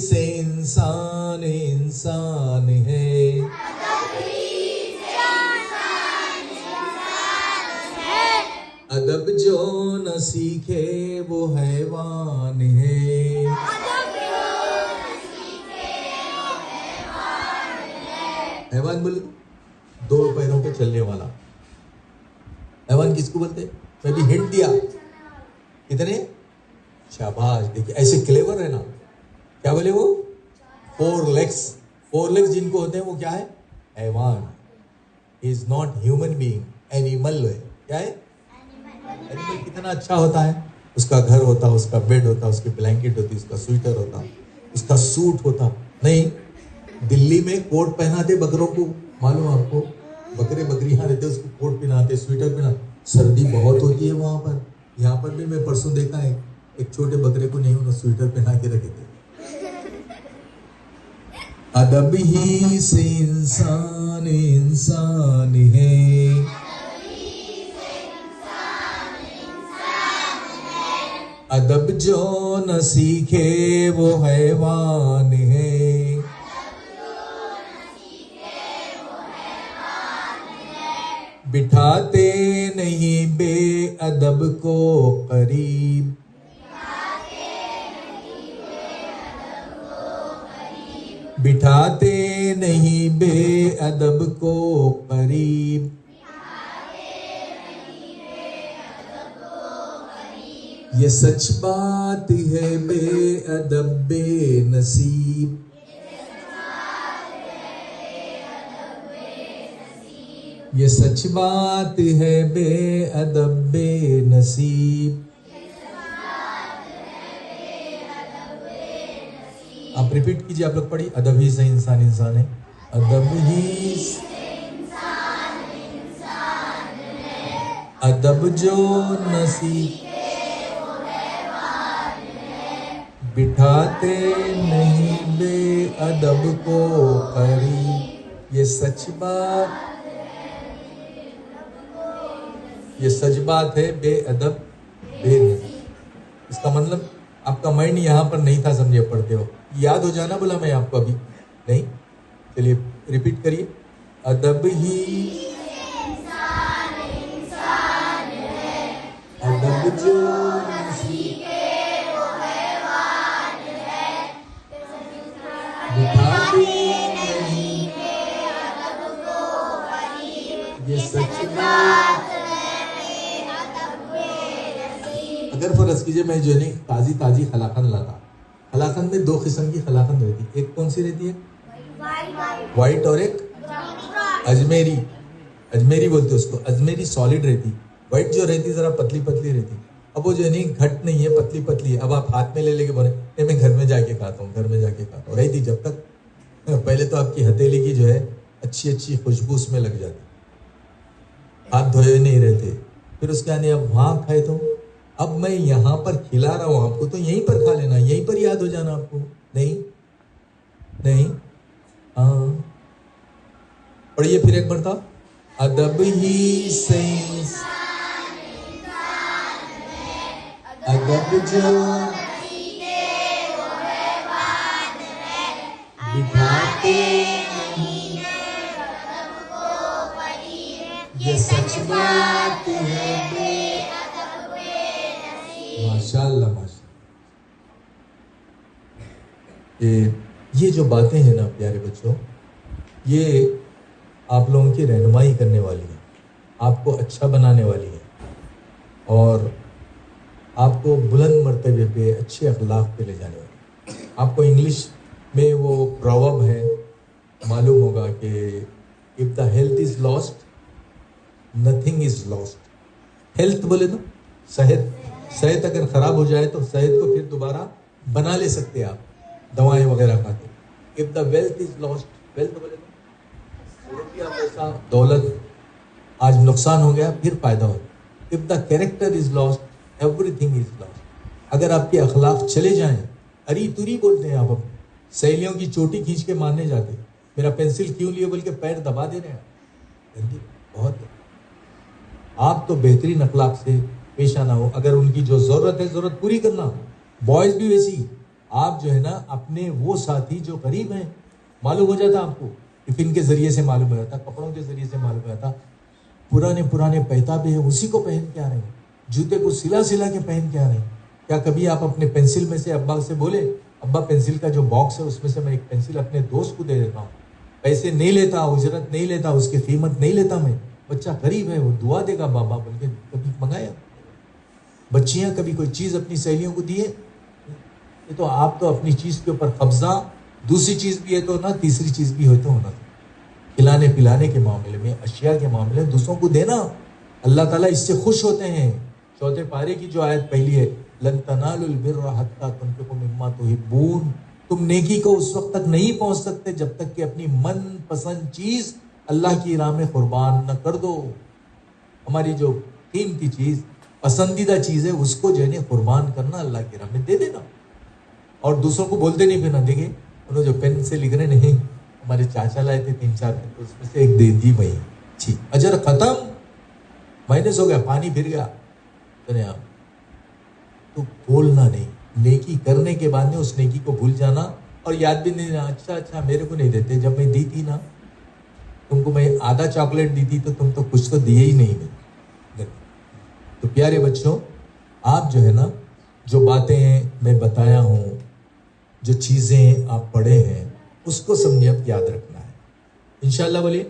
سے انسان انسان ہے، ادب جو نہ سیکھے وہ حیوان ہے۔ حیوان بولے دو پیروں پہ چلنے والا حیوان کس کو بولتے؟ میں بھی ہنٹ دیا کتنے؟ شاباش، دیکھیے ایسے کلیور ہے نا، کیا بولے وہ؟ فور لیگس جن کو ہوتے ہیں وہ کیا ہے؟ حیوان۔ He is not human being, animal ہے۔ کیا ہے؟ اینیمل کتنا اچھا ہوتا ہے، اس کا گھر ہوتا، اس کا بیڈ ہوتا، اس کی بلینکٹ ہوتی، اس کا سویٹر ہوتا، اس کا سوٹ ہوتا۔ نہیں، دلی میں کوٹ پہناتے بکروں کو، معلوم آپ کو؟ بکرے بکریاں رہتے اس کو کوٹ پہناتے، سویٹر پہنا، سردی بہت ہوتی ہے وہاں پر۔ یہاں پر بھی میں پرسوں دیکھا ہے ایک چھوٹے بکرے کو نہیں انہوں سویٹر پہنا کے رکھے تھے۔ ادب ہی سے انسان انسان ہے، ادب جو نہ سیکھے وہ حیوان ہے۔ بٹھاتے نہیں بے ادب کو قریب، بٹھاتے نہیں بے ادب کو قریب، یہ سچ بات ہے بے ادب بے نصیب، یہ سچ بات ہے بے ادب بے نصیب۔ آپ ریپیٹ کیجئے، آپ لوگ پڑھیے، ادب ہی سے انسان انسان ہے، ادب ہی سے ادب جو نہ سیکھے بٹھاتے نہیں بے ادب کو قریب، یہ سچ بات ہے بے ادب بے نصیب۔ اس کا مطلب آپ کا مائنڈ یہاں پر نہیں تھا، سمجھے؟ پڑھتے ہو یاد ہو جانا بولا میں آپ کو ابھی نہیں؟ چلیے ریپیٹ کریے، ادب ہی ادب جو نہ سیکھے وہ حیوان ہے، بٹھاتے نہیں بے ادب کو قریب، یہ سچ بات ہے بے ادب بے نصیب۔ اگر فرض کیجئے میں جو نہیں تازی خلاقند لاتا، خلاقند میں دو قسم کی خلاقند رہتی، ایک کون سی رہتی ہے؟ وائٹ اور ایک اجمیری بولتے اس کو، اجمیری سالڈ رہتی، وائٹ جو رہتی ذرا پتلی پتلی رہتی۔ اب وہ جو نہیں گھٹ نہیں ہے، پتلی پتلی ہے، اب آپ ہاتھ میں لے کے بولے میں گھر میں جا کے کھاتا ہوں، رہتی جب تک پہلے تو آپ کی ہتھیلی کی جو ہے اچھی خوشبو اس میں لگ جاتی، ہاتھ دھوئے نہیں رہتے، پھر اس کے آنے اب وہاں کھائے تو اب میں یہاں پر کھلا رہا ہوں آپ کو تو یہیں پر کھا لینا، یہیں پر یاد ہو جانا آپ کو۔ نہیں ہاں پڑھیے پھر ایک مرتبہ، ادب ہی سے ادب جو بٹھاتے نہیں یہ سچ بات ہے بے ادب بے نصیب۔ ماشاءاللہ یہ جو باتیں ہیں نا پیارے بچوں، یہ آپ لوگوں کی رہنمائی کرنے والی ہے، آپ کو اچھا بنانے والی ہے، اور آپ کو بلند مرتبے پہ اچھے اخلاق پہ لے جانے والی ہے۔ آپ کو انگلش میں وہ پروورب ہے معلوم ہوگا کہ if the health is lost nothing is lost۔ Health بولے تو صحت اگر خراب ہو جائے تو صحت کو پھر دوبارہ بنا لے سکتے آپ دوائیں وغیرہ کھا کے۔ if the wealth is lost، wealth بولے تو روپیہ پیسہ دولت آج نقصان ہو گیا پھر فائدہ ہوتا۔ if the character is lost everything is lost۔ اگر آپ کے اخلاق چلے جائیں، اری توری بولتے ہیں آپ، اپنے سہیلیوں کی چوٹی کھینچ کے مارنے جاتے، میرا پینسل کیوں لیے بول کے پیر دبا دے رہے ہیں، بہت ہے۔ آپ تو بہترین اخلاق سے پیش آنا ہو، اگر ان کی جو ضرورت ہے ضرورت پوری کرنا، بوائز بھی ویسی، آپ جو ہے نا اپنے وہ ساتھی جو قریب ہیں، معلوم ہو جاتا آپ کو، ٹفن کے ذریعے سے معلوم ہو جاتا، کپڑوں کے ذریعے سے معلوم ہو جاتا، پرانے پیتابے ہیں اسی کو پہن کے آ رہے ہیں، جوتے کو سلا کے پہن کے آ رہے ہیں۔ کیا کبھی آپ اپنے پینسل میں سے ابا سے بولے ابا پینسل کا جو باکس ہے اس میں سے میں ایک پینسل اپنے دوست کو دے دیتا ہوں، پیسے نہیں لیتا، اجرت نہیں لیتا، اس کی قیمت نہیں لیتا، میں بچہ قریب ہے وہ دعا دے گا بابا بول کے کبھی منگایا؟ بچیاں کبھی کوئی چیز اپنی سہیلیوں کو دیے؟ یہ تو آپ تو اپنی چیز کے اوپر قبضہ، دوسری چیز بھی ہے تو نہ، تیسری چیز بھی ہے تو ہونا، کھلانے پلانے کے معاملے میں، اشیاء کے معاملے میں دوسروں کو دینا، اللہ تعالیٰ اس سے خوش ہوتے ہیں۔ چوتھے پارے کی جو آیت پہلی ہے، لن تنالوا البر حتی تنفقوا مما تحبون، تم نیکی کو اس وقت تک نہیں پہنچ سکتے جب تک کہ اپنی من پسند چیز اللہ کی راہ میں قربان نہ کر دو۔ ہماری جو قیمتی چیز، پسندیدہ چیز ہے، اس کو جو ہے قربان کرنا، اللہ کی راہ میں دے دینا، اور دوسروں کو بولتے نہیں پھرنا۔ دیکھیں انہوں جو پین سے لکھ رہے نہیں، ہمارے چاچا لائے تھے 3-4 پین، تو اس میں سے ایک دے دی بھائی، ٹھیک، اجر ختم، مائنس ہو گیا، پانی پھر گیا۔ تو بولنا نہیں، نیکی کرنے کے بعد میں اس نیکی کو بھول جانا اور یاد بھی نہیں دینا، اچھا میرے کو نہیں دیتے، جب میں دی تھی نا تم کو، میں آدھا چاکلیٹ دی تھی تو تم تو کچھ تو دیے ہی نہیں میں۔ تو پیارے بچوں، آپ جو ہے نا جو باتیں میں بتایا ہوں، جو چیزیں آپ پڑھے ہیں، اس کو سمجھے اب یاد رکھنا ہے انشاءاللہ۔ بولیے